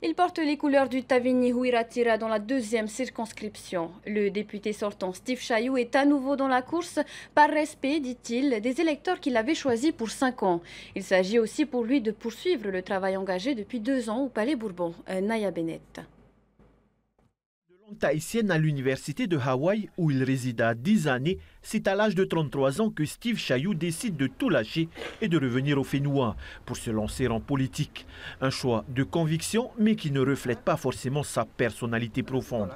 Il porte les couleurs du Tavini Huiratira dans la deuxième circonscription. Le député sortant Steve Chayou est à nouveau dans la course par respect, dit-il, des électeurs qui l'avaient choisi pour 5 ans. Il s'agit aussi pour lui de poursuivre le travail engagé depuis 2 ans au Palais Bourbon. Naya Bennett. Tahitienne à l'université de Hawaï où il résida 10 années, c'est à l'âge de 33 ans que Steve Chayou décide de tout lâcher et de revenir au Fénoua pour se lancer en politique. Un choix de conviction mais qui ne reflète pas forcément sa personnalité profonde.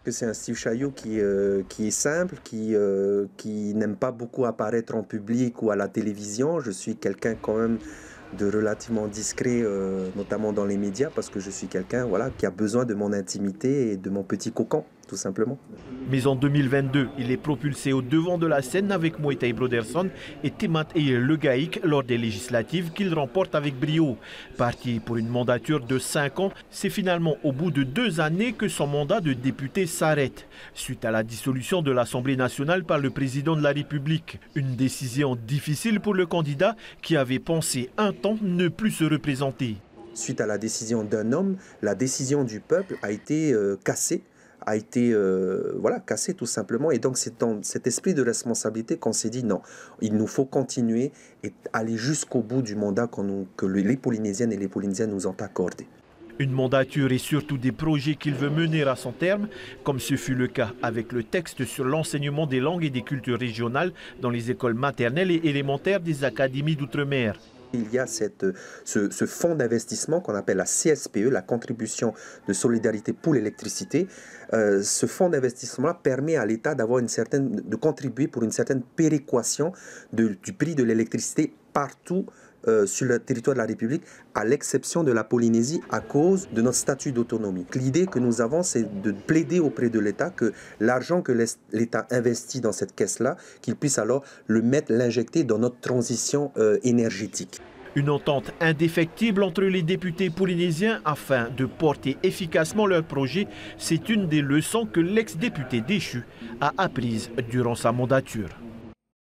C'est un Steve Chayou qui est simple, qui n'aime pas beaucoup apparaître en public ou à la télévision. Je suis quelqu'un quand même de relativement discret, notamment dans les médias, parce que je suis quelqu'un qui a besoin de mon intimité et de mon petit cocon, tout simplement. Mais en 2022, il est propulsé au devant de la scène avec Moetai Broderson et Temat Eye Le Gaïk lors des législatives qu'il remporte avec brio. Parti pour une mandature de 5 ans, c'est finalement au bout de 2 années que son mandat de député s'arrête, suite à la dissolution de l'Assemblée nationale par le président de la République. Une décision difficile pour le candidat qui avait pensé un temps ne plus se représenter. Suite à la décision d'un homme, la décision du peuple a été cassée. Cassé tout simplement. Et donc c'est dans cet esprit de responsabilité qu'on s'est dit non, il nous faut continuer et aller jusqu'au bout du mandat que les Polynésiennes et les Polynésiens nous ont accordé. Une mandature et surtout des projets qu'il veut mener à son terme, comme ce fut le cas avec le texte sur l'enseignement des langues et des cultures régionales dans les écoles maternelles et élémentaires des académies d'outre-mer. Il y a ce fonds d'investissement qu'on appelle la CSPE, la contribution de solidarité pour l'électricité. Ce fonds d'investissement permet à l'État de contribuer pour une certaine péréquation du prix de l'électricité partout sur le territoire de la République, à l'exception de la Polynésie, à cause de notre statut d'autonomie. L'idée que nous avons, c'est de plaider auprès de l'État que l'argent que l'État investit dans cette caisse-là, qu'il puisse alors l'injecter dans notre transition énergétique. Une entente indéfectible entre les députés polynésiens afin de porter efficacement leurs projets, c'est une des leçons que l'ex-député déchu a apprises durant sa mandature.